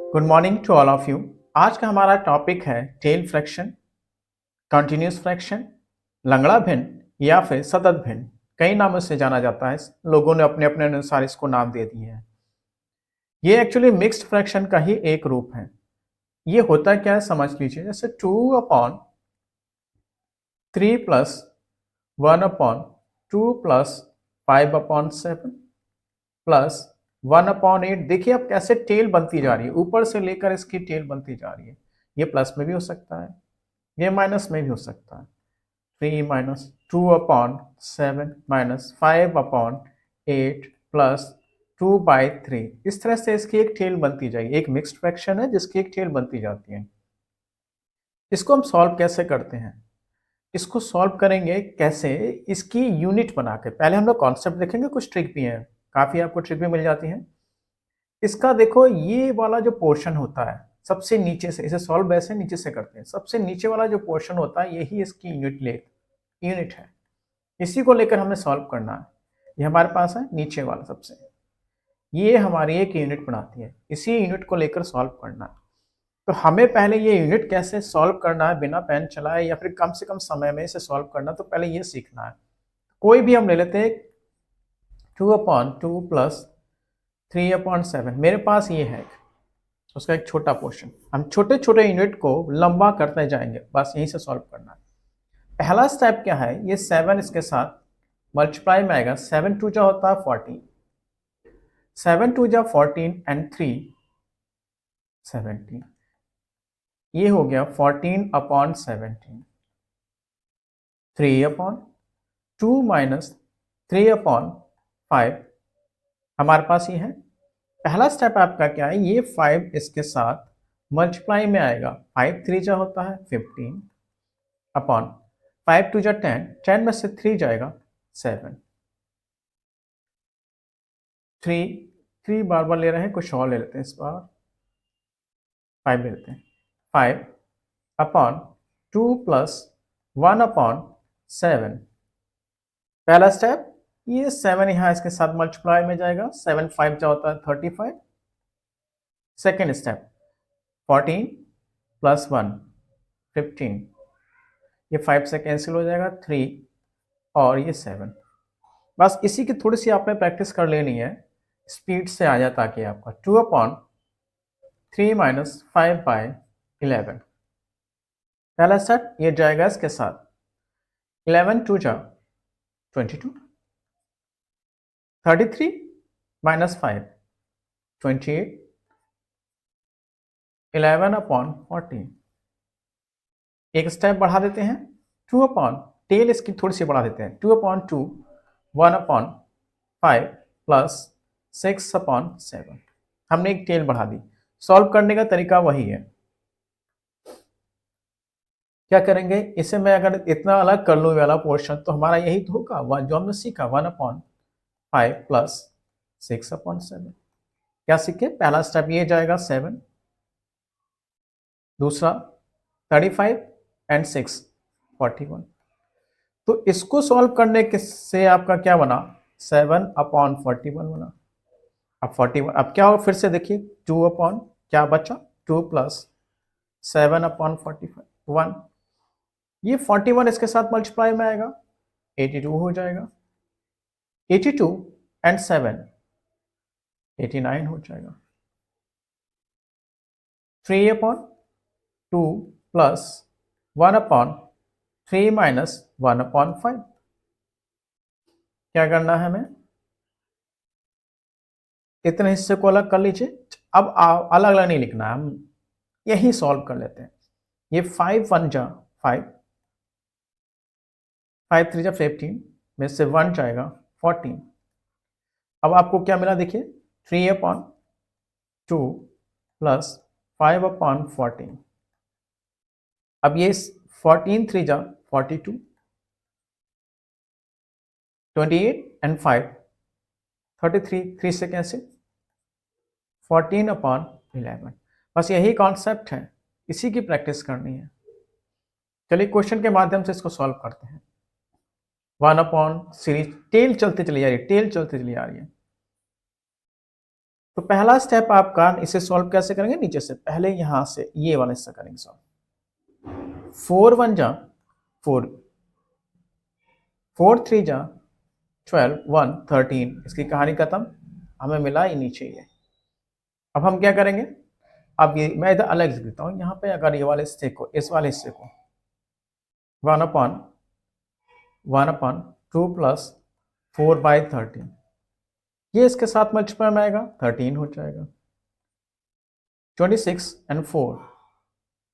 Good morning to all of you. आज का हमारा टॉपिक है टेल फ्रैक्शन, कंटिन्यूस फ्रैक्शन, लंगड़ा भिन्न या फिर सतत भिन्न। कई नामों से जाना जाता है। लोगों ने अपने अपने अनुसार इसको नाम दे दिए हैं। ये एक्चुअली मिक्स्ड फ्रैक्शन का ही एक रूप है। ये होता क्या है समझ लीजिए। जैसे 2/3 प्लस 1/2 प्लस 5/7 प्लस 1/8। देखिए अब कैसे टेल बनती जा रही है, ऊपर से लेकर इसकी टेल बनती जा रही है। ये प्लस में भी हो सकता है, ये माइनस में भी हो सकता है। 3 - 2/7 माइनस 5/8 प्लस 2/3। इस तरह से इसकी एक टेल बनती जाएगी। एक मिक्स्ड फ्रैक्शन है जिसकी एक टेल बनती जाती है। इसको हम सॉल्व कैसे करते हैं? इसको सॉल्व करेंगे कैसे, इसकी यूनिट बना के। पहले हम लोग कॉन्सेप्ट देखेंगे, कुछ ट्रिक भी है, काफ़ी आपको ट्रिक भी मिल जाती है। इसका देखो, ये वाला जो पोर्शन होता है सबसे नीचे से, इसे सॉल्व वैसे नीचे से करते हैं। सबसे नीचे वाला जो पोर्शन होता है यही इसकी यूनिट है। इसी को लेकर हमें सॉल्व करना है। ये हमारे पास है नीचे वाला सबसे, ये हमारी एक यूनिट बनाती है। इसी यूनिट को लेकर सॉल्व करना है। तो हमें पहले ये यूनिट कैसे सॉल्व करना है बिना पेन चलाए, या फिर कम से कम समय में इसे सॉल्व करना, तो पहले ये सीखना है। कोई भी हम ले लेते हैं, 2/2 प्लस 3/7। मेरे पास ये है उसका एक छोटा पोर्शन। हम छोटे छोटे यूनिट को लंबा करते जाएंगे, बस यहीं से सॉल्व करना है। पहला स्टेप क्या है, ये 7 इसके साथ मल्टीप्लाई में आएगा। 7 2 जा होता है 14, 7 2 जा 14 एंड 3 17। ये हो गया 14/17। 3/2 माइनस 3/5 हमारे पास ये है। पहला स्टेप आपका क्या है, ये 5 इसके साथ मल्टीप्लाई में आएगा। 5 3 जा होता है 15 अपॉन 5 2 जा 10, 10 में से 3 जाएगा 7। 3 बार बार ले रहे हैं, कुछ और ले लेते हैं इस बार। 5 ले लेते हैं। 5/2 प्लस 1/7। पहला स्टेप, ये 7 यहाँ इसके साथ मल्टीप्लाई में जाएगा। 7 5 जा होता है 35। Second step, 14 plus 1 15। ये 5 से कैंसिल हो जाएगा, 3 और ये 7। बस इसी की थोड़ी सी आपने प्रैक्टिस कर लेनी है, स्पीड से आ जाए ताकि आपका 2/3 माइनस 5/11। पहला स्टेप ये जाएगा इसके साथ। 11 2 जा 22, 33 माइनस 5 28, 11/14। एक स्टेप बढ़ा देते हैं, 2 टेल इसकी थोड़ी सी बढ़ा देते हैं। 2/2 1/5 प्लस 6/7। हमने एक टेल बढ़ा दी। सॉल्व करने का तरीका वही है। क्या करेंगे, इसे मैं अगर इतना अलग कर लूँ वाला पोर्शन, तो हमारा यही तो होगा जो हमने सीखा, 1/5 प्लस 6/7। क्या सीखे, पहला स्टेप ये जाएगा 7, दूसरा 35 एंड 6 41। तो इसको सॉल्व करने के से आपका क्या बना, 7/41 बना। अब 41, अब क्या होगा फिर से देखिए, 2 क्या बचा, 2 प्लस 7/41। ये 41 इसके साथ मल्टीप्लाई में आएगा, 82 हो जाएगा। 82 एंड 7 89 हो जाएगा। 3/2 प्लस 1/3 माइनस 1/5। क्या करना है हमें, इतने हिस्से को अलग कर लीजिए। अब अलग अलग नहीं लिखना है, हम यही सॉल्व कर लेते हैं। ये 5 1 जा 5, 5 3 जा 15 में से 1 जाएगा 14। अब आपको क्या मिला देखिए, 3/2 प्लस 5/14। अब ये 14 3 जा 42, 28 एंड 5 33, 3 से कैंसिल, 14/11। बस यही कॉन्सेप्ट है, इसी की प्रैक्टिस करनी है। चलिए क्वेश्चन के माध्यम से इसको सॉल्व करते हैं। 1 सीरीज टेल चलते चली जा रही है, टेल चलते चली जा रही है। तो पहला स्टेप आपका, इसे सॉल्व कैसे करेंगे, नीचे से पहले यहां से ये वाला हिस्सा करेंगे सॉल्व। 4 1 जा 4, 4 3 जा 12, 1 13, इसकी कहानी खत्म, हमें मिला ही नीचे ये। अब हम क्या करेंगे, अब ये मैं इधर अलग लिख देता हूँ, यहाँ पे अगर ये वाले हिस्से को, इस वाले हिस्से को 1/2 प्लस 4/13, ये इसके साथ मल्टीप्लाई में आएगा 13 हो जाएगा। 26 and 4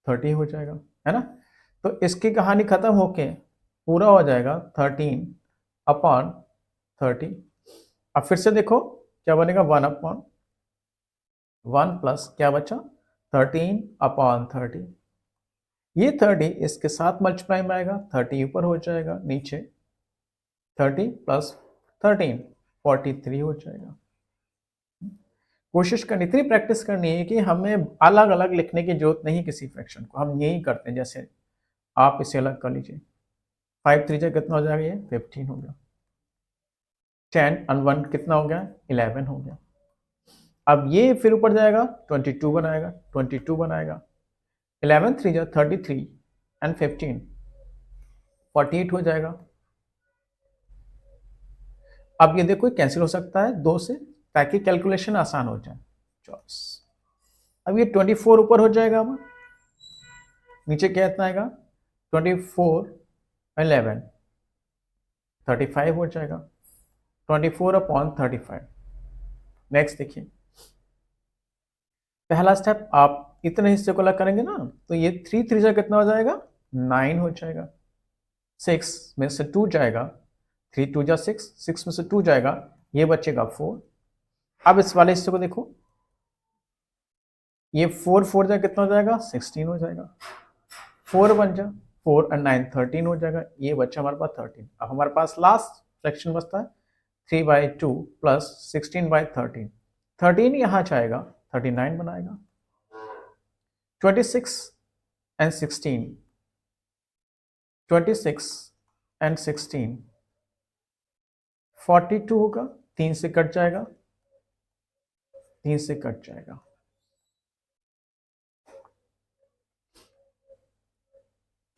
30 हो जाएगा, है ना। तो इसकी कहानी खत्म होके पूरा हो जाएगा 13/30। अब फिर से देखो क्या बनेगा, 1/1 प्लस क्या बचा 13/30। ये 30 इसके साथ मल्टीप्लाई में आएगा, 30 ऊपर हो जाएगा, नीचे 30 प्लस 13 43 हो जाएगा। कोशिश करनी, इतनी प्रैक्टिस करनी है कि हमें अलग अलग लिखने की जरूरत नहीं किसी फ्रैक्शन को, हम यही करते हैं। जैसे आप इसे अलग कर लीजिए, 5 3 कितना हो जाएगा, ये 15 हो गया। 10 और 1 कितना हो गया, 11 हो गया। अब ये फिर ऊपर जाएगा 22 बनाएगा, 22 बनाएगा। 11 3 33 एंड 15 48 हो जाएगा। अब ये देखो कैंसिल हो सकता है 2 से, ताकि कैलकुलेशन आसान हो जाए। 24, अब ये 24 ऊपर हो जाएगा, अब नीचे क्या इतना आएगा 24 11 35 हो जाएगा, 24/35। नेक्स्ट देखिए, पहला स्टेप आप इतने हिस्से को अलग करेंगे ना, तो ये 3 3 कितना हो जाएगा 9 हो जाएगा। 6 में से 2 जाएगा, 3 2 6, 6 में से 2 जाएगा, ये बचेगा 4। अब इस वाले हिस्से को देखो, ये 4 4 कितना हो जाएगा 16 हो जाएगा। 4 1 4 और 9 13 हो जाएगा, ये बच्चा हमारे पास 13। अब हमारे पास लास्ट फ्रैक्शन बचता है 3/2 प्लस 16/13। 13 यहाँ जाएगा 39 बनाएगा। 26 and 16, 26 and 16 42 होगा, 3 से कट जाएगा, 3 से कट जाएगा।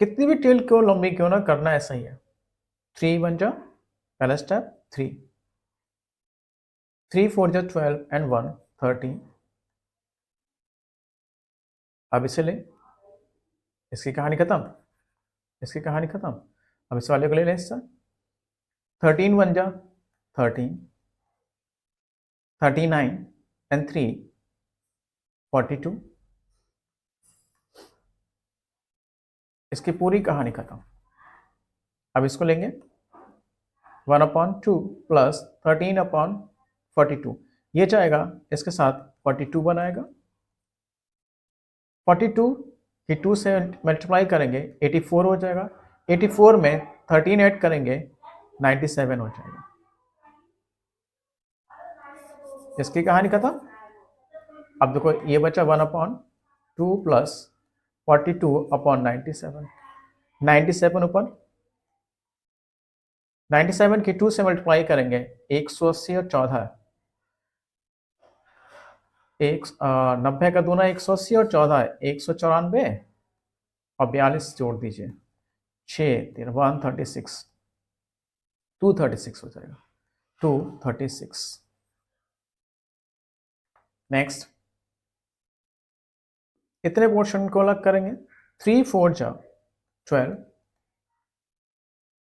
कितनी भी टेल क्यों लंबी क्यों ना, करना ऐसा ही है। 3 बन जा पहला स्टेप, 3 3 4 12 and 1 13। अब इसे ले, इसकी कहानी खत्म, इसकी कहानी खत्म। अब इस वाले को ले लें हिस्सा, 13 बन जा 13, 39 and 3 42, इसकी पूरी कहानी खत्म। अब इसको लेंगे 1/2 प्लस 13/42, ये जाएगा इसके साथ 42 बनाएगा। 42 की 2 से मल्टीप्लाई करेंगे 84 हो जाएगा। 84 में 13 ऐड करेंगे 97 हो जाएगा। इसकी कहानी खत्म। अब देखो ये बचा 1/2 प्लस 42/97। 97 ऊपर, 97 की 2 से मल्टीप्लाई करेंगे 180 और 14, 90 का दूना 180 और 14 194 और 42 जोड़ दीजिए, 6 136, 236 हो जाएगा, 236। नेक्स्ट, इतने पोर्शन को अलग करेंगे। 3 4 12,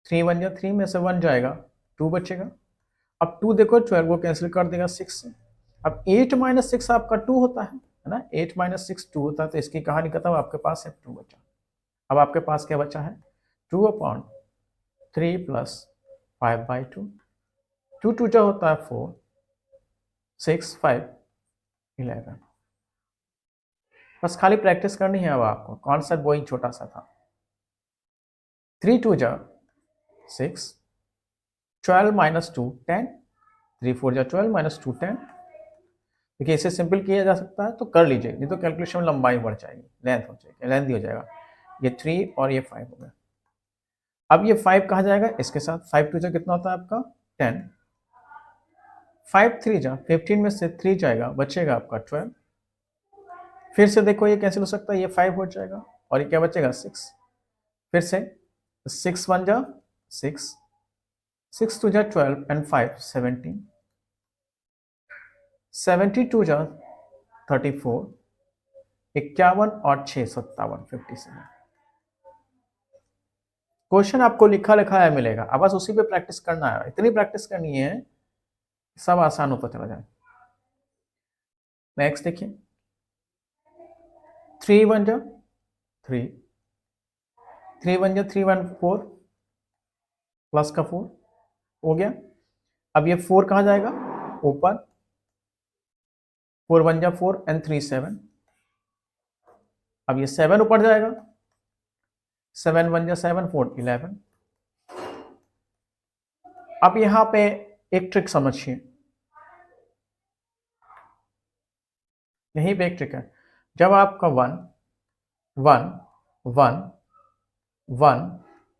3 1 3 में से 1 जाएगा, 2 बचेगा। अब 2 देखो 12 को कैंसिल कर देगा 6 से। अब 8 - 6 आपका 2 होता है ना, 8 - 6 2 होता है, तो इसकी कहानी खत्म, आपके पास है 2 बचा। अब आपके पास क्या बचा है 2/3 प्लस 5/2, 2 2 जा होता है 4, 6 5 11। बस खाली प्रैक्टिस करनी है अब आपको, कॉन्सेप्ट वही छोटा सा था। 3 2 जा 6, 12 - 2 10, 3 4 जा 12 - 2 10। देखिए इसे सिंपल किया जा सकता है तो कर लीजिए, नहीं तो कैलकुलेशन में लंबाई बढ़ जाएगी, लेंथ हो जाएगी, लेंथी हो जाएगा। ये 3 और ये 5 हो गया। अब ये 5 कहाँ जाएगा, इसके साथ 5 2 जा कितना होता है आपका 10, 5 3 जा 15 में से 3 जाएगा, बचेगा आपका 12। फिर से देखो ये कैंसिल हो सकता है, ये 5 हो जाएगा और ये क्या बचेगा 6। फिर से 6 1 जा 6, 6 2 जा 12 एंड 5 17, 72 जा 34, 51 और 6 57 57। क्वेश्चन आपको लिखा लिखा है मिलेगा, अब बस उसी पे प्रैक्टिस करना है, इतनी प्रैक्टिस करनी है सब आसान होता चला जाए। नेक्स्ट देखिए 3 1 जा 3, 3 1 जा 3 1 4 प्लस का 4 हो गया। अब ये 4 कहाँ जाएगा ऊपर, 4 1 जा 4 एंड 3 7। अब ये 7 ऊपर जाएगा, 7 1 जा 7 4 11। अब यहां पे एक ट्रिक समझिए, यहीं पे एक ट्रिक है। जब आपका 1 1 1 1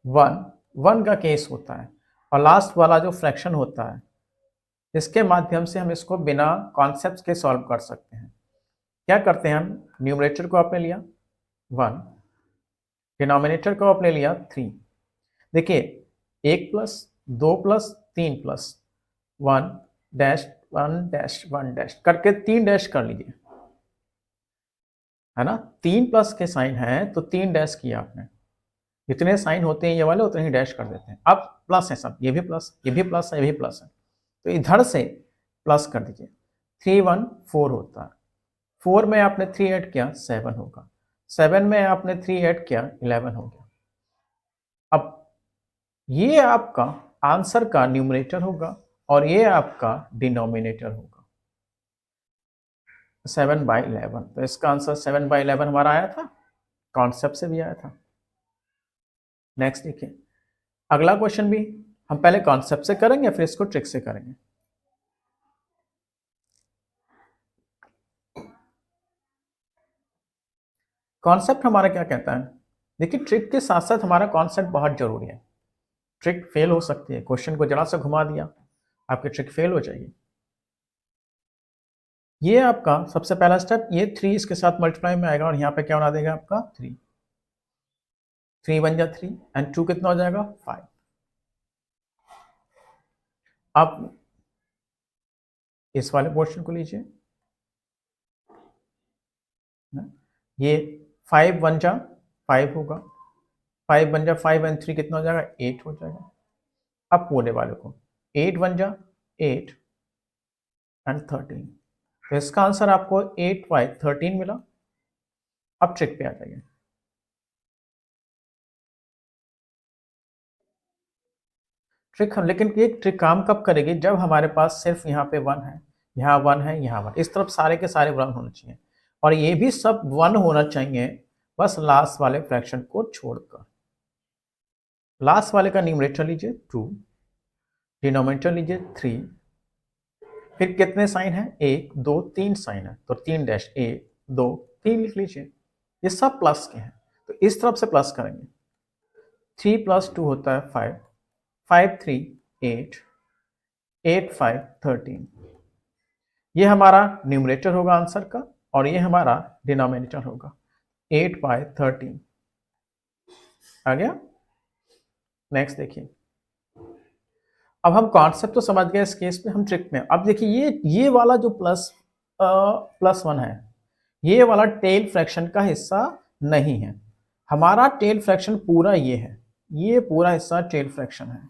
1 1 का केस होता है और लास्ट वाला जो फ्रैक्शन होता है, इसके माध्यम से हम इसको बिना कॉन्सेप्ट के सॉल्व कर सकते हैं। क्या करते हैं हम, न्यूमरेटर को आपने लिया 1, डिनोमिनेटर को आपने लिया 3। देखिए 1 plus 2 plus 3 plus 1 dash 1 dash 1 dash करके 3 डैश कर लीजिए, है ना। 3 प्लस के साइन है तो 3 डैश किया आपने, जितने साइन होते हैं ये वाले उतने ही डैश कर देते हैं। अब प्लस है सब, ये भी प्लस, ये भी प्लस है, ये भी प्लस है, तो इधर से प्लस कर दीजिए। 3 1 4 होता है, 4 में आपने 3 ऐड किया 7 होगा, 7 में आपने 3 ऐड किया 11 हो गया। अब ये आपका आंसर का न्यूमरेटर होगा और ये आपका डिनोमिनेटर होगा 7/11। तो इसका आंसर 7/11 हमारा आया था, कॉन्सेप्ट से भी आया था। नेक्स्ट देखिए अगला क्वेश्चन भी हम पहले कॉन्सेप्ट से करेंगे फिर इसको ट्रिक से करेंगे। कॉन्सेप्ट हमारा क्या कहता है, देखिए ट्रिक के साथ साथ हमारा कॉन्सेप्ट बहुत जरूरी है। ट्रिक फेल हो सकती है, क्वेश्चन को जरा सा घुमा दिया आपकी ट्रिक फेल हो जाएगी। ये आपका सबसे पहला स्टेप, ये 3 इसके साथ मल्टीप्लाई में आएगा और यहाँ पे क्या बना देगा आपका 3, 3 1 जा 3 एंड 2 कितना हो जाएगा 5। आप इस वाले पोर्शन को लीजिए, ये 5 1 जा 5 होगा, 5 1 जा 5 एंड 3 कितना हो जाएगा 8 हो जाएगा। अब पूरे वाले को 8 1 जा 8 एंड 13, तो इसका आंसर आपको 8 5 13 मिला। अब ट्रिक पे आ जाइए, ट्रिक लेकिन ये ट्रिक काम कब करेगी, जब हमारे पास सिर्फ यहाँ पे 1 है, यहाँ 1 है, यहाँ 1, इस तरफ सारे के सारे 1 होने चाहिए और ये भी सब 1 होना चाहिए, बस लास्ट वाले फ्रैक्शन को छोड़कर। लास्ट वाले का न्यूमरेटर लीजिए 2, डिनोमिनेटर लीजिए 3, फिर कितने साइन है 1 2 3 साइन है तो 3 डैश 1 2 3 लिख लीजिए, ये सब प्लस के हैं तो इस तरफ से प्लस करेंगे। 3 + 2 होता है 5, 5 3 8, 8 5 13, ये हमारा न्यूमरेटर होगा आंसर का और ये हमारा डिनोमिनेटर होगा 8/13 आ गया। नेक्स्ट देखिए, अब हम कॉन्सेप्ट तो समझ गए इस केस में, हम ट्रिक में। अब देखिए ये वाला जो +1 है, ये वाला टेल फ्रैक्शन का हिस्सा नहीं है, हमारा टेल फ्रैक्शन पूरा ये है, ये पूरा हिस्सा टेल फ्रैक्शन है।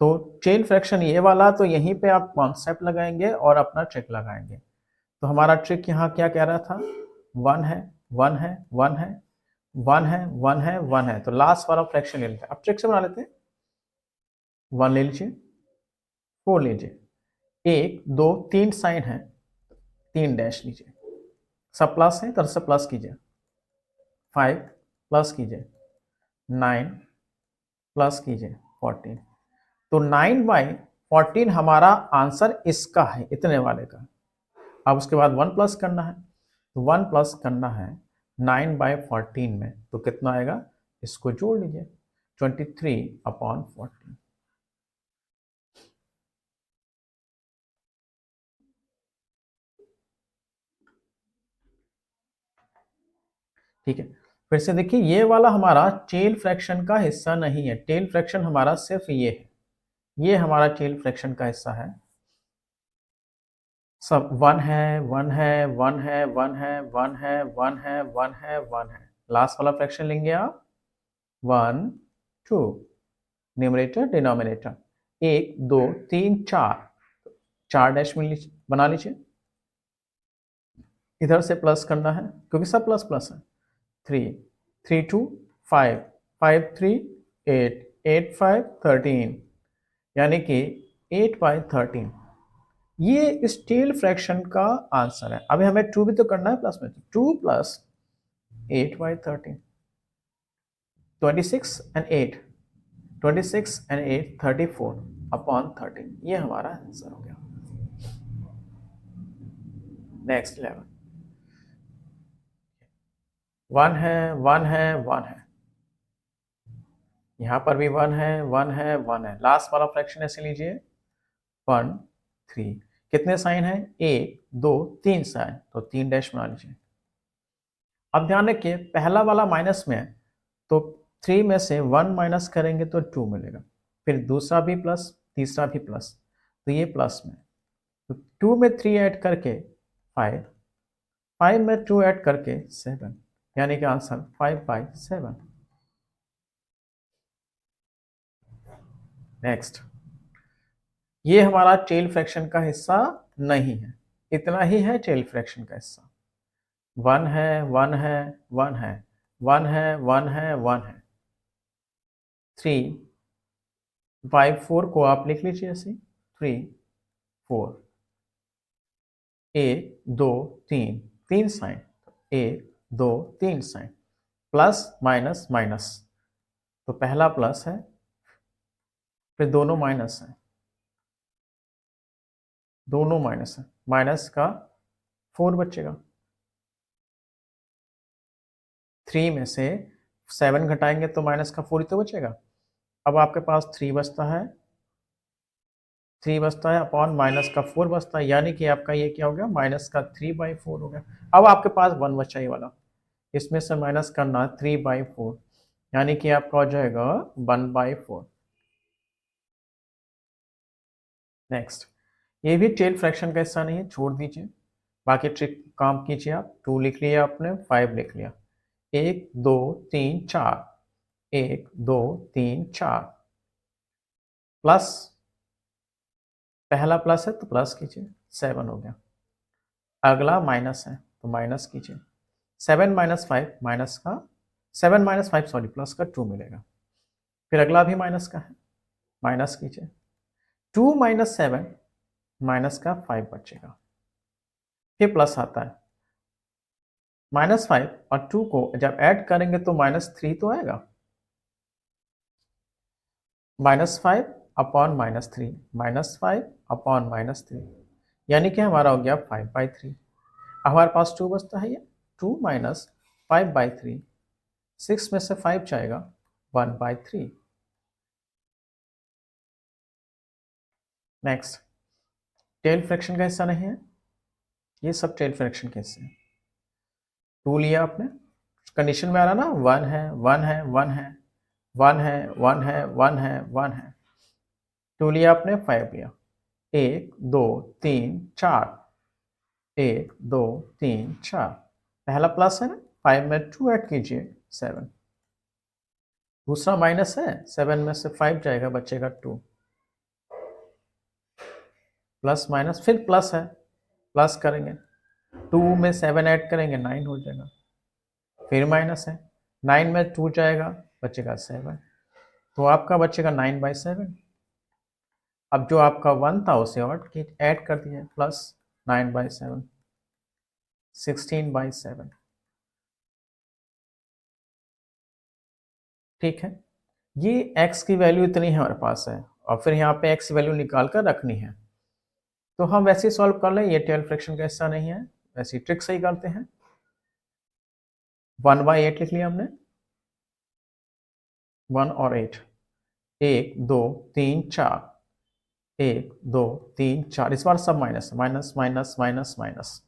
तो टेल फ्रैक्शन ये वाला, तो यहीं पे आप कॉन्सेप्ट लगाएंगे और अपना ट्रिक लगाएंगे। तो हमारा ट्रिक यहाँ क्या कह रहा था, 1 है 1 है 1 है 1 है 1 है 1 है, तो लास्ट वाला फ्रैक्शन ले लेते हैं। अब ट्रिक से बना लेते हैं, 1 ले लीजिए, 4 लीजिए, 1 2 3 साइन है, 3 डैश लीजिए, सब प्लस है तो सब प्लस कीजिए, 5 प्लस कीजिए, 9 प्लस कीजिए 14, तो 9/14 हमारा आंसर इसका है, इतने वाले का। अब उसके बाद 1 प्लस करना है, तो 1 प्लस करना है 9/14 में, तो कितना आएगा, इसको जोड़ लीजिए 23/14। ठीक है, फिर से देखिए ये वाला हमारा टेल फ्रैक्शन का हिस्सा नहीं है, टेल फ्रैक्शन हमारा सिर्फ ये है, ये हमारा टेल फ्रैक्शन का हिस्सा है। सब वन है, वन है, वन है, वन है, वन है, वन है, वन है, वन है, लास्ट वाला फ्रैक्शन लेंगे आप 1 2, न्यूमरेटर डिनोमिनेटर 1 2 3 4, 4 डैश में बना लीजिए, इधर से प्लस करना है क्योंकि सब प्लस प्लस है। 3 3 2 5 5 3 8 8 5 13, यानी कि 8/13 ये स्टील फ्रैक्शन का आंसर है। अभी हमें 2 भी तो करना है प्लस में, 2 प्लस 8/13, 26 एंड 8, 26 एंड 8 34/13, ये हमारा आंसर हो गया। नेक्स्ट 11 1 है, 1 है, 1 है, यहां पर भी 1 है, 1 है, 1 है, लास्ट वाला फ्रैक्शन ऐसे लीजिए 1 3, कितने साइन है 1 2 3 साइन, तो 3 डैश बना लीजिए। अब ध्यान रखिए पहला वाला माइनस में है तो 3 में से 1 माइनस करेंगे तो 2 मिलेगा, फिर दूसरा भी प्लस, तीसरा भी प्लस, तो ये प्लस में, तो 2 में 3 ऐड करके 5, 5 में 2 ऐड करके 7, यानी कि आंसर 5/7। नेक्स्ट, ये हमारा टेल फ्रैक्शन का हिस्सा नहीं है, इतना ही है टेल फ्रैक्शन का हिस्सा। 1 है, 1 है, 1 है, 1 है, 1 है, 1 है, 3 5 4 को आप लिख लीजिए ऐसे 3 4, 1 2 3, 3 sign, 1 2 3 sign, plus minus minus, तो पहला प्लस है फिर दोनों माइनस है, दोनों माइनस है, माइनस का 4 बचेगा, 3 में से 7 घटाएंगे तो माइनस का 4 ही तो बचेगा। अब आपके पास 3 बचता है, 3 बचता है अपॉन माइनस का 4 बचता है, यानी कि आपका ये क्या हो गया माइनस का 3/4 हो गया। अब आपके पास 1 बचा ये वाला, इसमें से माइनस करना 3/4, यानी कि आपका हो जाएगा 1/4। नेक्स्ट, ये भी टेल फ्रैक्शन का हिस्सा नहीं है, छोड़ दीजिए, बाकी ट्रिक काम कीजिए आप। 2 लिख लिया आपने, 5 लिख लिया, 1 2 3 4, 1 2 3 4, प्लस, पहला प्लस है तो प्लस कीजिए, 7 हो गया, अगला माइनस है तो माइनस कीजिए, 7 - 5 माइनस का 7 - 5 सॉरी प्लस का 2 मिलेगा, फिर अगला भी माइनस का है, माइनस कीजिए, 2 - 7 माइनस का 5 बचेगा, फिर प्लस आता है, -5 और 2 को जब ऐड करेंगे तो -3 तो आएगा, -5 अपॉन -3, -5 अपॉन -3, यानी कि हमारा हो गया 5/3। हमारे पास 2 बचता है, ये 2 - 5/3, 6 में से 5 जाएगा 1/3। नेक्स्ट, टेल फ्रैक्शन का हिस्सा नहीं है, ये सब टेल फ्रैक्शन के हिस्से हैं। 2 लिया आपने, कंडीशन में आ रहा ना 1 है, 1 है, 1 है, 1 है, 1 है, 1 है, 1 है, 2 लिया आपने, 5 लिया, 1 2 3 4, 1 2 3 4, पहला प्लस है ना, 5 में 2 ऐड कीजिए 7, दूसरा माइनस है, 7 में से 5 जाएगा बचेगा 2, प्लस माइनस फिर प्लस है, प्लस करेंगे 2 में 7 ऐड करेंगे 9 हो जाएगा, फिर माइनस है, 9 में 2 जाएगा बचेगा 7, तो आपका बचेगा 9/7। अब जो आपका 1 था उसे और ऐड कर दिए, प्लस 9/7, 16/7। ठीक है, ये x की वैल्यू इतनी है हमारे पास है, और फिर यहाँ पे x की वैल्यू निकाल कर रखनी है, तो हम वैसे ही सॉल्व कर लें, ये टेल फ्रैक्शन का हिस्सा नहीं है, वैसे ट्रिक सही करते हैं। 1/8 लिख लिया हमने, 1 और 8, 1 2 3 4, 1 2 3 4, इस बार सब minus minus minus minus minus,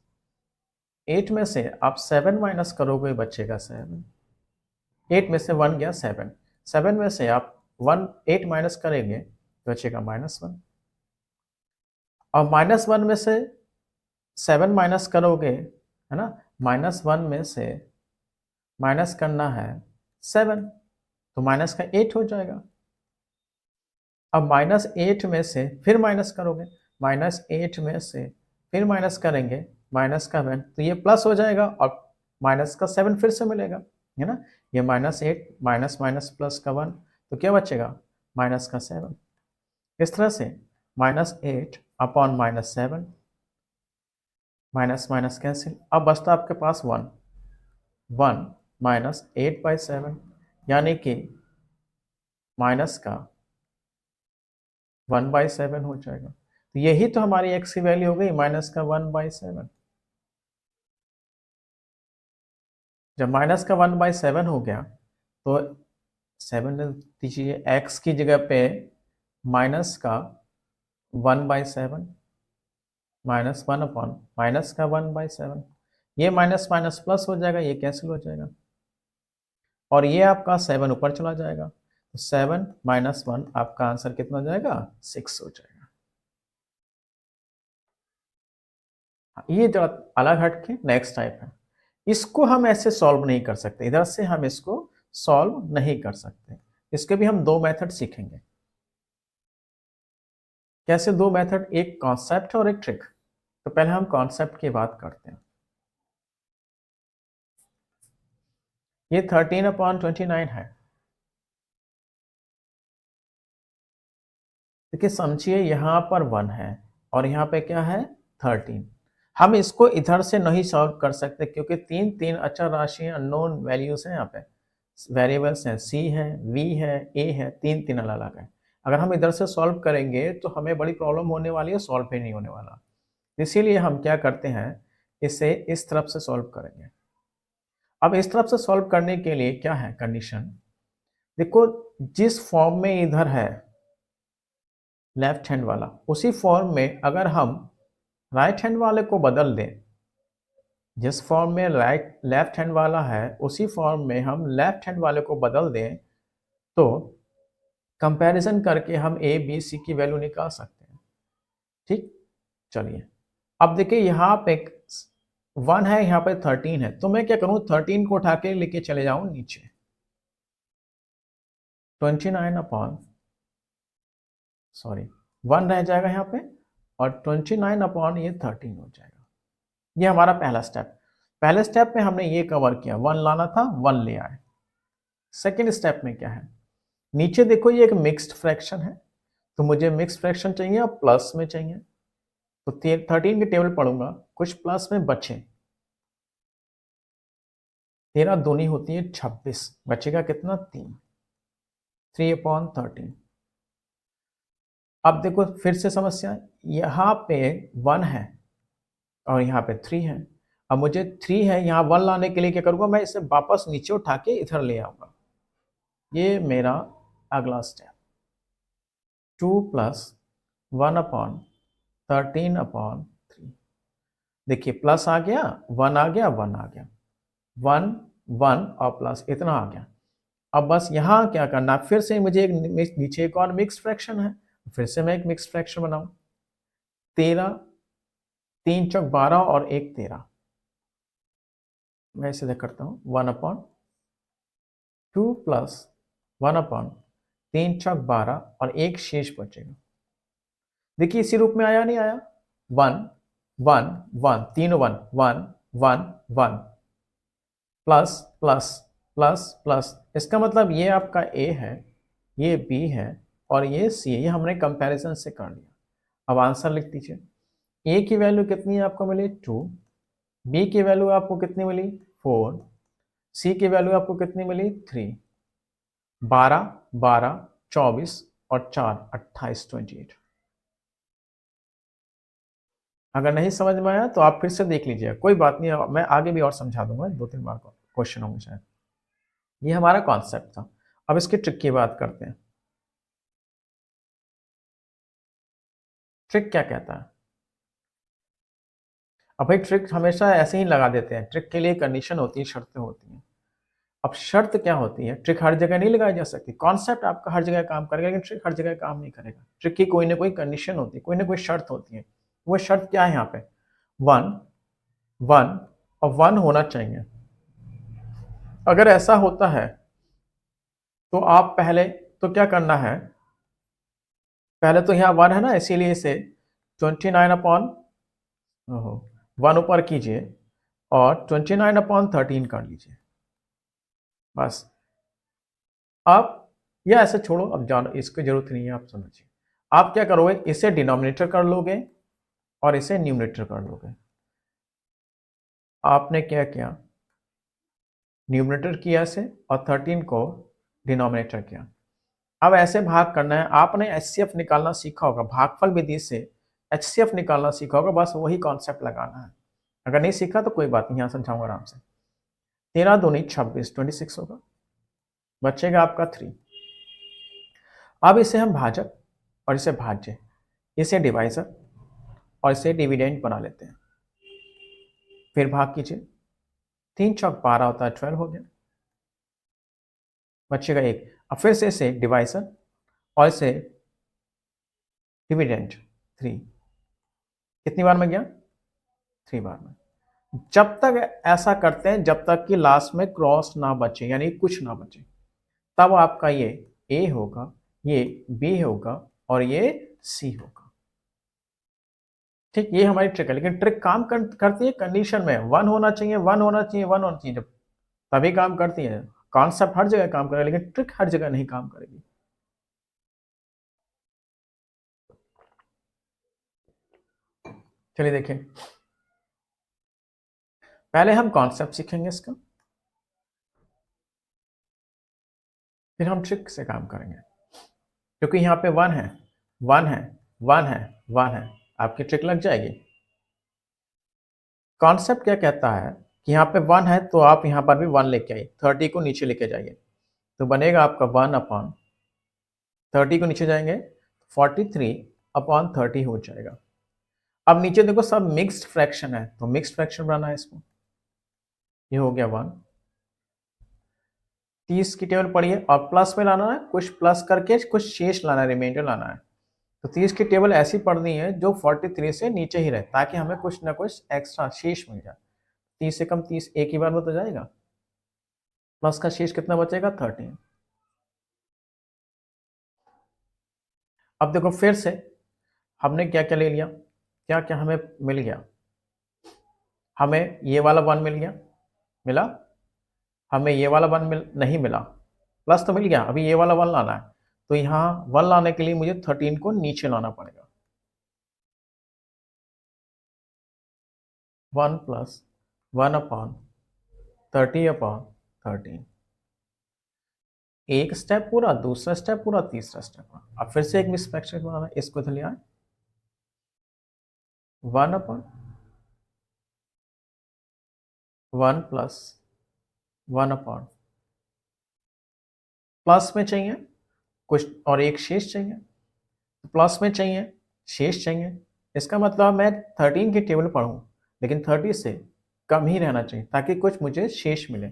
8 में से आप 7 माइनस करोगे बचेगा 7। 8 में से 1 गया 7। 7 में से आप 8 माइनस करेंगे तो बचेगा -1। और -1 में से 7 माइनस करोगे, है ना, -1 में से माइनस करना है 7, तो माइनस का 8 हो जाएगा। अब -8 में से फिर माइनस करोगे, -8 में से फिर माइनस करेंगे माइनस का 1, तो ये प्लस हो जाएगा और माइनस का 7 फिर से मिलेगा, है ना। ये -8 माइनस माइनस प्लस का 1, तो क्या बचेगा, माइनस का 7। इस तरह से -8 अपॉन -7, माइनस माइनस कैंसिल, अब बचता आपके पास 1 -8/7, यानी कि माइनस का 1/7 हो जाएगा। तो यही तो हमारी x की वैल्यू हो गई, माइनस का 1/7। जब माइनस का 1/7 हो गया तो 7 दीजिए, x की जगह पे माइनस का 1/7 -1 अपॉन माइनस का 1/7, ये माइनस माइनस प्लस हो जाएगा, ये कैंसिल हो जाएगा और ये आपका 7 ऊपर चला जाएगा, तो 7 - 1 आपका आंसर कितना हो जाएगा, 6 हो जाएगा। ये जो अलग हटके नेक्स्ट टाइप है, इसको हम ऐसे सॉल्व नहीं कर सकते, इधर से हम इसको सॉल्व नहीं कर सकते। इसके भी हम दो मेथड सीखेंगे। कैसे दो मेथड, एक कॉन्सेप्ट है और एक ट्रिक। तो पहले हम कॉन्सेप्ट की बात करते हैं। ये 13/29 है। देखिए समझिए, यहाँ पर 1 है और यहाँ पे क्या है, 13। हम इसको इधर से नहीं सॉल्व कर सकते क्योंकि तीन तीन अचर राशि अननोन वैल्यूज हैं, यहाँ पे वेरिएबल्स हैं, सी है, वी है, ए है, तीन तीन अलग अलग है। अगर हम इधर से सॉल्व करेंगे तो हमें बड़ी प्रॉब्लम होने वाली है, सॉल्व ही नहीं होने वाला। इसीलिए हम क्या करते हैं, इसे इस तरफ से सॉल्व करेंगे। अब इस तरफ से सॉल्व करने के लिए क्या है कंडीशन, देखो जिस फॉर्म में इधर है लेफ्ट हैंड वाला, उसी फॉर्म में अगर हम राइट हैंड वाले को बदल दें, जिस फॉर्म में राइट लेफ्ट हैंड वाला है उसी फॉर्म में हम लेफ्ट हैंड वाले को बदल दें, तो कंपैरिजन करके हम ए बी सी की वैल्यू निकाल सकते हैं। ठीक, चलिए अब देखिए यहाँ पे 1 है, यहाँ पे 13 है, तो मैं क्या करूँ, 13 को उठा के लेके चले जाऊँ नीचे, 29 अपॉन, सॉरी 1 रह जाएगा यहाँ पे और 29 अपॉन ये 13 हो जाएगा। ये हमारा पहला स्टेप। पहले स्टेप में हमने ये कवर किया, 1 लाना था, 1 ले आए। सेकेंड स्टेप में क्या है, नीचे देखो ये एक मिक्स्ड फ्रैक्शन है, तो मुझे मिक्स्ड फ्रैक्शन चाहिए और प्लस में चाहिए, तो 13 की टेबल पढ़ूंगा, कुछ प्लस में बचे, 13 दूनी होती है 26, बचेगा कितना, 3/13। अब देखो फिर से समस्या, यहाँ पे 1 है और यहाँ पे 3 है। अब मुझे 3 है, यहाँ 1 लाने के लिए क्या करूँगा, मैं इसे वापस नीचे उठा के इधर ले आऊँगा। ये मेरा अगला स्टेप, 2 + 1/13/3। देखिए प्लस आ गया, 1 आ गया, 1 आ गया, 1 1 और प्लस इतना आ गया। अब बस यहाँ क्या करना, फिर से मुझे एक नीचे एक और मिक्स फ्रैक्शन है, फिर से मैं एक मिक्स फ्रैक्शन बनाऊँ। 13, 3 चौक 12 और 1 13, मैं इसे करता हूँ 1/2 + 1/3 चौक 12 और 1 शेष बचेगा। देखिए इसी रूप में आया नहीं आया, 1 1 1, तीनों 1 1 1 1, प्लस प्लस प्लस प्लस, इसका मतलब ये आपका ए है, ये बी है और ये सी है। ये हमने कंपैरिजन से कर लिया। अब आंसर लिख दीजिए, ए की वैल्यू कितनी आपको मिली, 2, बी की वैल्यू आपको कितनी मिली, 4, सी की वैल्यू आपको कितनी मिली, 3, 12 12 24 और 4 28 28। अगर नहीं समझ में आया तो आप फिर से देख लीजिए, कोई बात नहीं, मैं आगे भी और समझा दूंगा, 2-3 बार क्वेश्चन होंगे शायद। ये हमारा कॉन्सेप्ट था। अब इसकी ट्रिक की बात करते हैं। ट्रिक क्या कहता है, अब भाई ट्रिक हमेशा ऐसे ही लगा देते हैं, ट्रिक के लिए कंडीशन होती है, शर्तें होती हैं। अब शर्त क्या होती है, ट्रिक हर जगह नहीं लगाई जा सकती, कॉन्सेप्ट आपका हर जगह काम करेगा लेकिन ट्रिक हर जगह काम नहीं करेगा। ट्रिक की कोई ना कोई कंडीशन होती है, कोई ना कोई शर्त होती है। वो शर्त क्या है यहाँ पे, 1 1 और 1 होना चाहिए। अगर ऐसा होता है तो आप पहले तो क्या करना है, पहले तो यहाँ 1 है ना, इसीलिए इसे 29 अपॉन 1 ऊपर कीजिए और 29 अपॉन 13 कर लीजिए बस। आप या ऐसे छोड़ो, अब जानो इसकी जरूरत नहीं है, आप समझिए। आप क्या करोगे, इसे डिनोमिनेटर कर लोगे और इसे न्यूमरेटर कर लोगे। आपने क्या किया, न्यूमरेटर किया इसे और 13 को डिनोमिनेटर किया। अब ऐसे भाग करना है, आपने एचसीएफ निकालना सीखा होगा, भागफल विधि से एचसीएफ निकालना सीखा होगा, बस वही कॉन्सेप्ट लगाना है। अगर नहीं सीखा तो कोई बात नहीं, यहाँ समझाऊंगा आराम से। 13 दूनी 26, 26 होगा, बचेगा आपका 3। अब इसे हम भाजक और इसे भाज्य, इसे डिवाइजर और इसे डिविडेंड बना लेते हैं। फिर भाग कीजिए, 3 चौक 12 होता है, 12 हो गया, बचेगा 1। अब फिर से इसे डिवाइजर और इसे डिविडेंड 3, कितनी बार में गया, 3 बार में। जब तक ऐसा करते हैं जब तक कि लास्ट में क्रॉस ना बचे, यानी कुछ ना बचे, तब आपका ये ए होगा, ये बी होगा और ये सी होगा। ठीक, ये हमारी ट्रिक है, लेकिन ट्रिक काम करती है कंडीशन में 1 होना चाहिए, 1 होना चाहिए, 1 होना चाहिए, जब तभी काम करती है। कॉन्सेप्ट हर जगह काम करेगा लेकिन ट्रिक हर जगह नहीं काम करेगी। चलिए देखिए, पहले हम कॉन्सेप्ट सीखेंगे इसका, फिर हम ट्रिक से काम करेंगे। क्योंकि यहाँ पे 1 है, 1 है, 1 है, 1 है, आपकी ट्रिक लग जाएगी। कॉन्सेप्ट क्या कहता है कि यहाँ पे 1 है तो आप यहाँ पर भी 1 लेके आइए, 30 को नीचे लेके जाइए, तो बनेगा आपका 1 अपॉन 30 को नीचे जाएंगे 43 अपॉन 30 हो जाएगा। अब नीचे देखो सब मिक्स्ड फ्रैक्शन है, तो मिक्स्ड फ्रैक्शन बनाना है इसको। ये हो गया 1, 30 की टेबल पढ़िए और प्लस में लाना है, कुछ प्लस करके कुछ शेष लाना है, रिमाइंडर लाना है। तो 30 की टेबल ऐसी पढ़नी है जो 43 से नीचे ही रहे, ताकि हमें कुछ ना कुछ एक्स्ट्रा शेष मिल जाए। 30 से कम 30 एक ही बार में तो जाएगा, प्लस का शेष कितना बचेगा, 13। अब देखो फिर से हमने क्या क्या ले लिया, क्या क्या हमें मिल गया, हमें ये वाला 1 मिल गया, मिला, हमें ये वाला 1 नहीं मिला, प्लस तो मिल गया, अभी ये वाला 1 लाना है, तो यहाँ 1 लाने के लिए मुझे 13 को नीचे लाना पड़ेगा। 1 प्लस 1 अपॉन 30 अपॉन 13, एक स्टेप पूरा, दूसरा स्टेप पूरा, तीसरा स्टेप पूरा। अब फिर से एक मिक्स फ्रैक्शन बनाना, इसको तो लिया 1 अपॉन 1 प्लस 1 अपॉन, प्लस में चाहिए कुछ और एक शेष चाहिए, तो प्लस में चाहिए, शेष चाहिए, इसका मतलब मैं 13 की टेबल पढ़ूं लेकिन 30 से कम ही रहना चाहिए ताकि कुछ मुझे शेष मिले।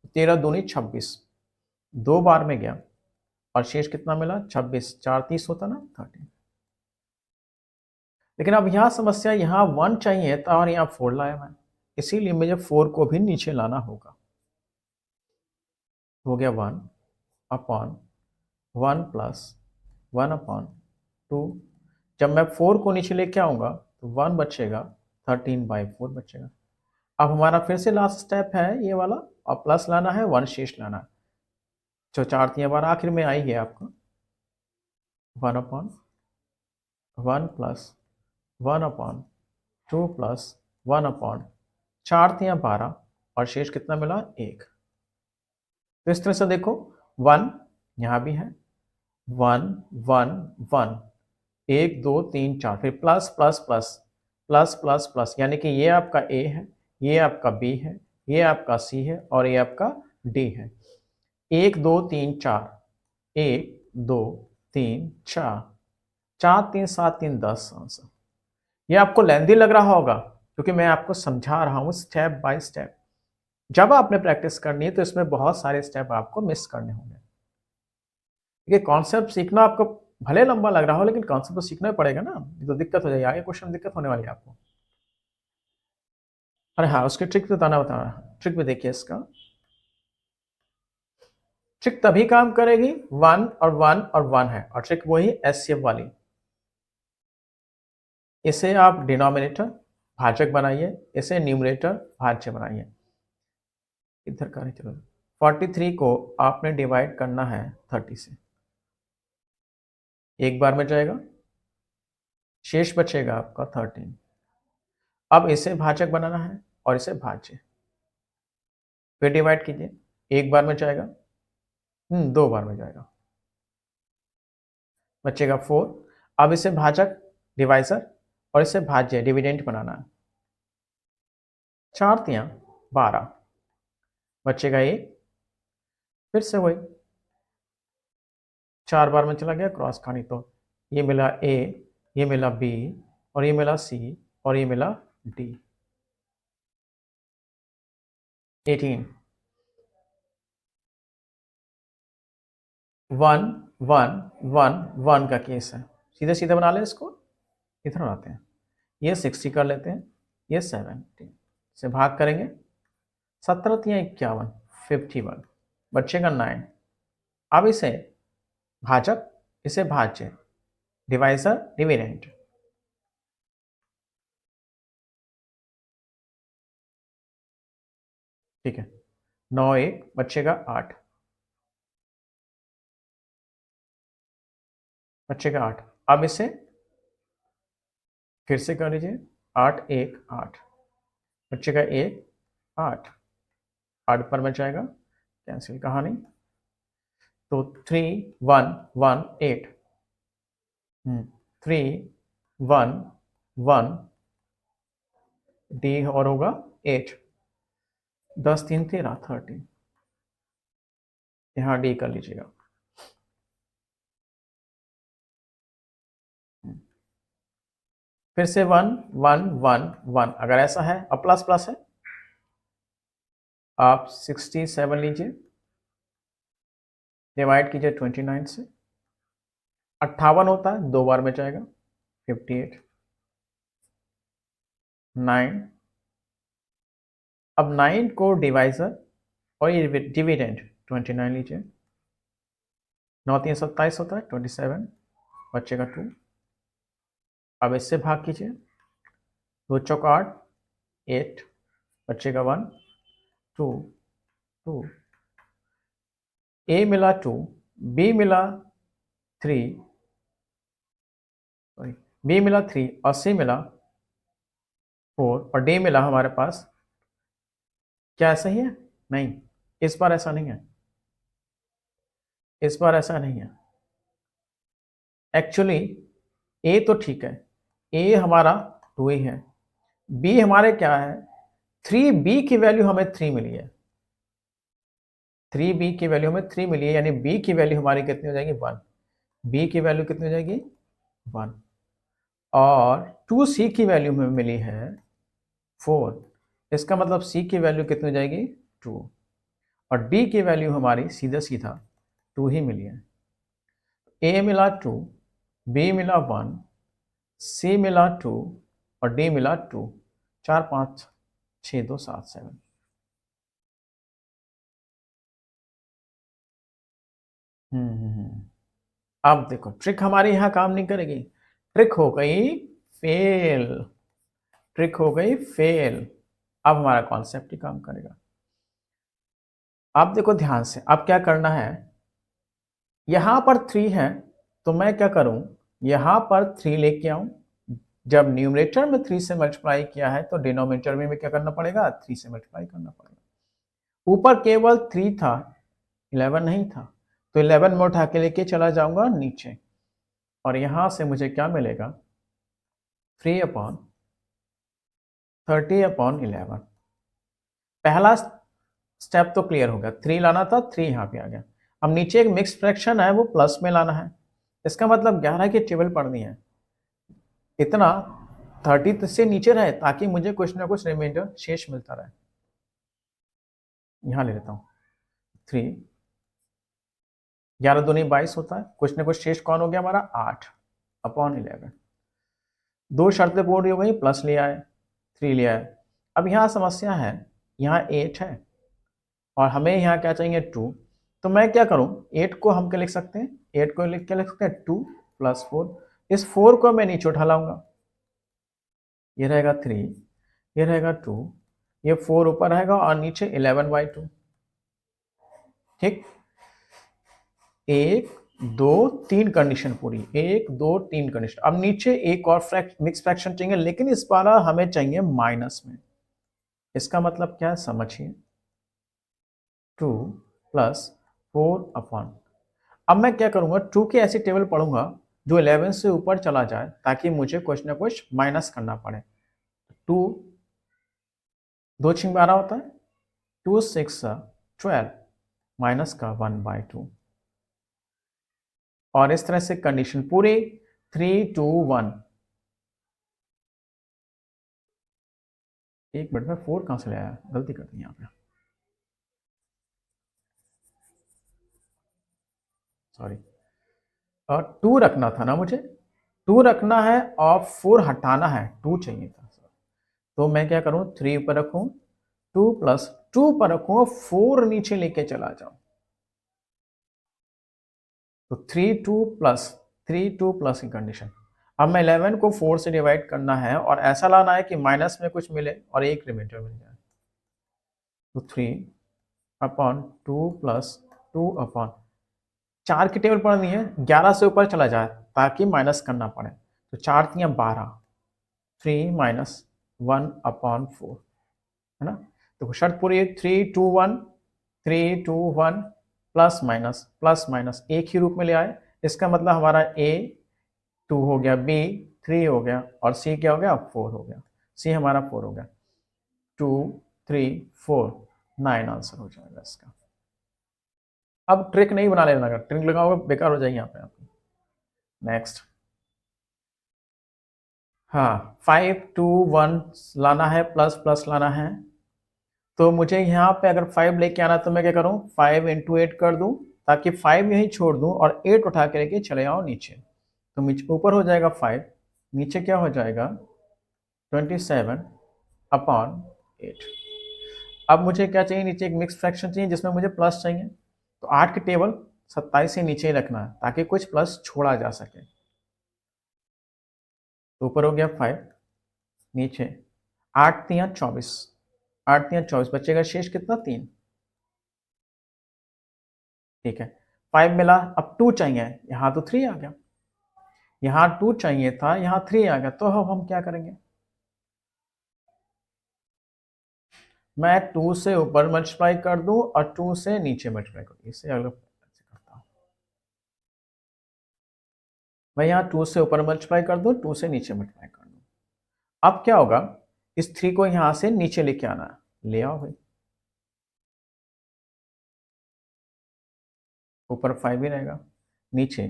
13 दूनी 26, 2 बार में गया और शेष कितना मिला, 26, 4 30 होता ना 13। लेकिन अब यहाँ समस्या, यहाँ 1 चाहिए था और यहाँ 4 लाया मैं, इसीलिए मुझे 4 को भी नीचे लाना होगा। हो गया 1 अपॉन 1 प्लस 1 अपॉन 2, जब मैं 4 को नीचे लेके आऊंगा तो 1 बचेगा, 13/4 बचेगा। अब हमारा फिर से लास्ट स्टेप है ये वाला, और प्लस लाना है, 1 शेष लाना है, जो 4 3 बार आखिर में आई है आपका 1 upon 1 plus 1 upon 2 plus 1 upon 4 3 12 और शेष कितना मिला, 1। तो इस तरह से देखो 1 यहाँ भी है, 1 1 1, 1 2 3 4, फिर plus plus plus plus plus plus, यानी कि ये आपका ए है, ये आपका बी है, ये आपका सी है और ये आपका डी है। 1 2 3 4, 1 2 3 4, 4 3 7 3 10 आंसर। ये आपको लेंथी लग रहा होगा, क्योंकि मैं आपको समझा रहा हूँ स्टेप बाय स्टेप। जब आपने प्रैक्टिस करनी है तो इसमें बहुत सारे स्टेप आपको मिस करने होंगे। ये कॉन्सेप्ट सीखना आपको भले लंबा लग रहा हो, लेकिन कॉन्सेप्ट तो सीखना ही पड़ेगा ना, तो दिक्कत हो जाएगी, आगे क्वेश्चन में दिक्कत होने वाली है आपको। अरे हाँ, उसकी ट्रिक बताना बता रहा, ट्रिक भी देखिए इसका। ट्रिक तभी काम करेगी 1 और 1 और 1 है, और ट्रिक वही एचसीएफ वाली। इसे आप डिनोमिनेटर भाजक बनाइए, इसे न्यूमरेटर भाज्य बनाइए। इधर का नहीं, चलो 43 को आपने डिवाइड करना है 30 से, एक बार में जाएगा, शेष बचेगा आपका 13। अब इसे भाजक बनाना है और इसे भाज्य, फिर डिवाइड कीजिए, एक बार में जाएगा, दो बार में जाएगा, बचेगा 4। अब इसे भाजक डिवाइजर और इसे भाज्य डिविडेंड बनाना है, 4 तियां 12, बचेगा 1, फिर से वही 4 बार में चला गया, क्रॉस खानी, तो ये मिला ए, ये मिला बी, और ये मिला सी, और ये मिला डी। 18 1 1 1 1 का केस है, सीधे सीधे बना लें इसको, इधर बनाते हैं, ये 60 कर लेते हैं, ये 70 से भाग करेंगे, 17 तियां 51, 51, बचेगा 9। अब इसे भाजक, इसे भाज्य, डिवाइजर डिविडेंड, ठीक है, 9 1, बचेगा 8, बचेगा 8। अब इसे फिर से कर लीजिए, 8 1 8, बचेगा 1 8, 8 पर बच जाएगा, कैंसिल कहानी, तो 3 1 1 8, 3 1 1, डी और होगा 8, 10 3 13 13, यहाँ डी कर लीजिएगा। फिर से 1 1 1 1, अगर ऐसा है अब प्लस प्लस है, आप 67 लीजिए, डिवाइड कीजिए 29 से, 58 होता है, दो बार में जाएगा, 58 9। अब 9 को डिवाइजर और ये डिविडेंड 29 लीजिए, 9 3 27 होता है, 27, बचेगा 2। अब इससे भाग कीजिए, 2 चौक 8 8, बचेगा 1 2 2, ए मिला 2, बी मिला 3, सॉरी, बी मिला 3 और सी मिला 4 और डी मिला हमारे पास, क्या ऐसा ही है? नहीं, इस बार ऐसा नहीं है, इस बार ऐसा नहीं है। एक्चुअली ए तो ठीक है, ए हमारा 2 ही है, बी हमारे क्या है 3, बी की वैल्यू हमें 3 मिली है, 3 बी की वैल्यू हमें 3 मिली है, यानी बी की वैल्यू हमारी कितनी हो जाएगी 1, बी की वैल्यू कितनी हो जाएगी 1, और 2 सी की वैल्यू हमें मिली है 4, इसका मतलब सी की वैल्यू कितनी हो जाएगी 2, और डी की वैल्यू हमारी सीधा सीधा 2 ही मिली है। ए मिला 2, बी मिला 1, सी मिला 2 और डी मिला 2, 4 5 6 2 7 7। अब देखो ट्रिक हमारी यहाँ काम नहीं करेगी, ट्रिक हो गई फेल, ट्रिक हो गई फेल। अब हमारा कॉन्सेप्ट ही काम करेगा। आप देखो ध्यान से, अब क्या करना है, यहां पर 3 है तो मैं क्या करूं, यहां पर 3 लेके आऊं, जब न्यूमरेटर में 3 से मल्टीप्लाई किया है तो डिनोमिनेटर में क्या करना पड़ेगा, 3 से मल्टीप्लाई करना पड़ेगा। ऊपर केवल 3 था, 11 नहीं था, तो 11 में उठा के लेके चला जाऊंगा नीचे, और यहां से मुझे क्या मिलेगा 3/30/11। पहला स्टेप तो क्लियर हो गया, 3 लाना था, 3 यहाँ पे आ गया। अब नीचे एक मिक्स फ्रैक्शन है, वो प्लस में लाना है, इसका मतलब 11 की टेबल पढ़नी है, इतना 30 से नीचे रहे ताकि मुझे कुछ ना कुछ रिमाइंडर शेष मिलता रहे। यहाँ ले लेता हूँ 3, 11 दूनी 22 होता है, कुछ ना कुछ शेष कौन हो गया हमारा 8 अपॉन 11। दो शर्तें पूरी हो गई, प्लस ले आए 3 ले आए। अब यहाँ समस्या है, यहाँ 8 है और हमें यहाँ क्या चाहिए 2। तो मैं क्या करूँ, 8 को हम क्या लिख सकते हैं, 8 को लिख क्या लिख सकते हैं 2 + 4। इस 4 को मैं नीचे उठा लाऊंगा, ये रहेगा 3, ये रहेगा 2, ये 4 ऊपर रहेगा और नीचे 11/2। ठीक, 1 2 3 कंडीशन पूरी, 1 2 3 कंडीशन। अब नीचे एक और मिक्स फ्रैक्शन चाहिए, लेकिन इस बार हमें चाहिए माइनस में। इसका मतलब क्या है समझिए, 2 + 4 अपॉन, अब मैं क्या करूंगा 2 की ऐसी टेबल पढ़ूंगा जो 11 से ऊपर चला जाए ताकि मुझे कुछ ना कुछ माइनस करना पड़े। 2 2 छिंग 12 होता है, 2 6 12 माइनस का 1/2 और इस तरह से कंडीशन पूरी 3 2 1। एक मिनट में 4 कहां से ले आया, गलती कर दी यहाँ पे, सॉरी। और 2 रखना था ना मुझे, 2 रखना है और 4 हटाना है, 2 चाहिए था। तो मैं क्या करूं, 3 ऊपर रखूं, 2 + 2 पर रखूं, 4 नीचे लेके चला जाऊं। तो 3 2 प्लस की कंडीशन। अब मैं 11 को 4 से डिवाइड करना है और ऐसा लाना है कि माइनस में कुछ मिले और एक रिमाइंडर मिल जाए। तो 3/2 + 2 अपॉन 4 की टेबल पढ़नी है, 11 से ऊपर चला जाए ताकि माइनस करना पड़े। तो 4 3 12, 3 - 1/4 है ना। तो शर्त पूरी है, 3 2 1 3 2 1 प्लस माइनस एक ही रूप में ले आए। इसका मतलब हमारा ए 2 हो गया, बी 3 हो गया और सी क्या हो गया 4 हो गया। सी हमारा 4 हो गया, 2 3 4 9 आंसर हो जाएगा इसका। अब ट्रिक नहीं बना लेना, अगर ट्रिक लगाओगे बेकार हो जाएगी यहाँ पे आपकी। नेक्स्ट, हाँ 5 2 1 लाना है, प्लस प्लस लाना है। तो मुझे यहाँ पे अगर 5 लेके आना तो मैं क्या करूँ, 5 × 8 कर दूँ ताकि 5 यहीं छोड़ दूँ और 8 उठा के लेके चले आओ नीचे। तो ऊपर हो जाएगा 5, नीचे क्या हो जाएगा 27/8। अब मुझे क्या चाहिए, नीचे एक मिक्स फ्रैक्शन चाहिए जिसमें मुझे प्लस चाहिए। तो 8 की टेबल 27 से नीचे ही रखना है ताकि कुछ प्लस छोड़ा जा सके। तो ऊपर हो गया 5, नीचे 8 3 24, 8 3 24, बचेगा शेष कितना 3। ठीक है, 5 मिला, अब 2 चाहिए, यहाँ तो 3 आ गया, यहाँ 2 चाहिए था, यहाँ 3 आ गया। तो अब हम क्या करेंगे, मैं 2 से ऊपर मल्टीप्लाई कर दूं और 2 से नीचे मल्टीप्लाई कर दूं, इसे अलग करता हूं। मैं यहाँ 2 से ऊपर मल्टीप्लाई कर दूं, 2 से नीचे मल्टीप्लाई कर दूं। अब क्या होगा, इस 3 को यहां से नीचे लेके आना है, ले आओ भाई, ऊपर 5 ही रहेगा, नीचे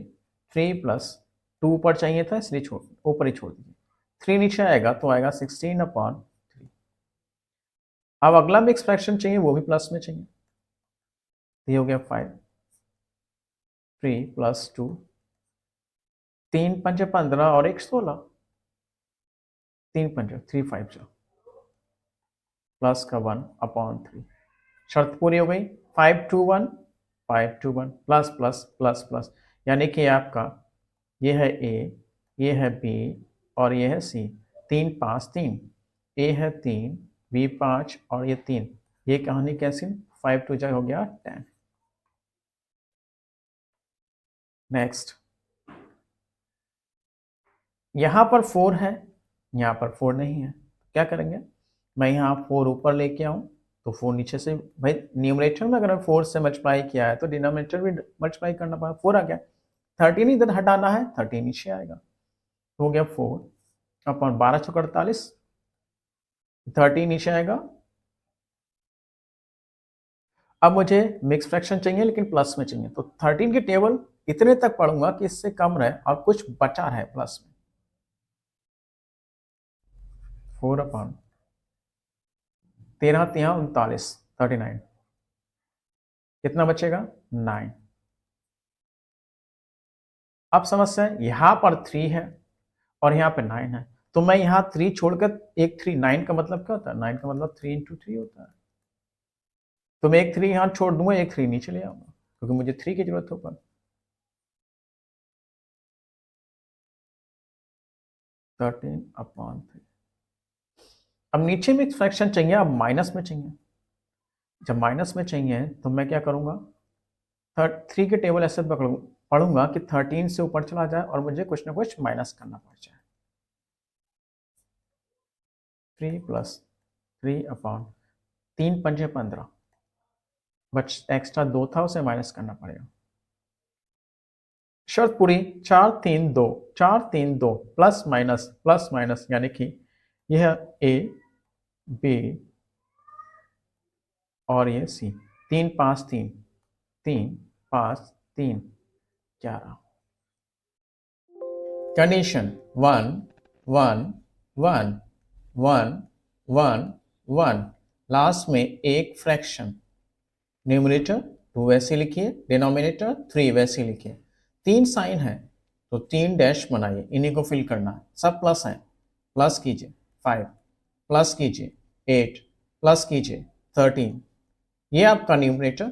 3 + 2 ऊपर चाहिए था इसलिए ऊपर ही छोड़ दीजिए। 3 नीचे आएगा तो आएगा 16/3। अब अगला मिक्स फ्रैक्शन चाहिए, वो भी प्लस में चाहिए। ये हो गया 5, 3 + 2, 3 × 5 = 15 और 1 16, 3 × 5 3 5 प्लस का 1/3। शर्त पूरी हो गई, 5 2 1 5 2 1 प्लस प्लस प्लस प्लस, यानी कि आपका ये है ए, ये है बी और ये है सी। 3 5 3, ए है 3, बी 5 और ये 3। ये कहानी कैसी, 5 2 हो गया 10। नेक्स्ट, यहाँ पर 4 है, यहाँ पर 4 नहीं है, क्या करेंगे, मैं यहाँ 4 ऊपर लेके आऊँ तो 4 नीचे से, भाई न्यूमरेटर में अगर 4 से मल्टीप्लाई किया है तो डिनोमिनेटर भी मल्टीप्लाई करना पड़ा, 4 आ गया। 13 इधर हटाना है, 13 नीचे आएगा, हो गया 4/12 × 48, 13 नीचे आएगा। अब मुझे मिक्स फ्रैक्शन चाहिए लेकिन प्लस में चाहिए, तो 13 की टेबल इतने तक पढ़ूंगा कि इससे कम रहे और कुछ बचा रहे प्लस में। 4 अपॉन 13 तिया 39, 39, कितना बचेगा 9। अब समस्या है, यहां पर 3 है और यहाँ पे 9 है, तो मैं यहाँ 3 छोड़कर एक 3, 9 का मतलब क्या होता है, 9 का मतलब 3 इंटू 3 होता है। तो मैं एक 3 यहाँ छोड़ दूंगा, एक 3 नीचे ले आऊंगा क्योंकि मुझे 3 की जरूरत होगा। 13 अपॉन 3। अब नीचे में फ्रैक्शन चाहिए, अब माइनस में चाहिए। जब माइनस में चाहिए तो मैं क्या करूंगा, 3 के टेबल ऐसे पढ़ूंगा कि 13 से ऊपर चला जाए और मुझे कुछ ना कुछ माइनस करना पड़ जाए। 3 प्लस 3 अपॉन 3 पंजे 15, बच एक्स्ट्रा 2 था उसे माइनस करना पड़ेगा। शर्त पूरी, 4 3 2, 4 3 2 प्लस माइनस यानी कि यह ए बी और ये सी, 3 5 3, 3 5 3 11। कंडीशन 1 1 1 1 1 1, लास्ट में एक फ्रैक्शन, न्यूमरेटर 2 वैसे लिखिए, डिनोमिनेटर 3 वैसे लिखिए। 3 साइन है तो 3 डैश बनाइए, इन्हीं को फिल करना है। सब प्लस है, प्लस कीजिए 5, प्लस कीजिए 8, प्लस कीजिए 13। ये आपका न्यूमरेटर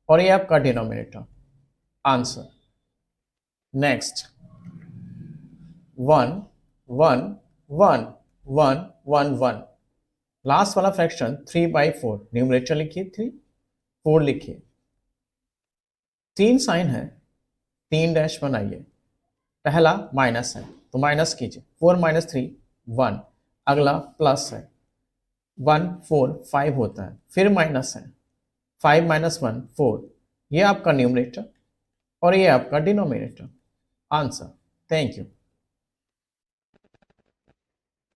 और ये आपका डिनोमिनेटर। आंसर नेक्स्ट 1 1 1 1 1 1, लास्ट वाला फ्रैक्शन 3/4, न्यूमरेटर लिखिए 3, 4 लिखिए। 3 साइन है, 3 डैश बनाइए, पहला माइनस है तो माइनस कीजिए, 4 माइनस 3 1, अगला प्लस है, 1 4 5 होता है, फिर माइनस है, 5 माइनस 1 4, ये आपका न्यूमरेटर और ये आपका डिनोमिनेटर। Answer, thank you.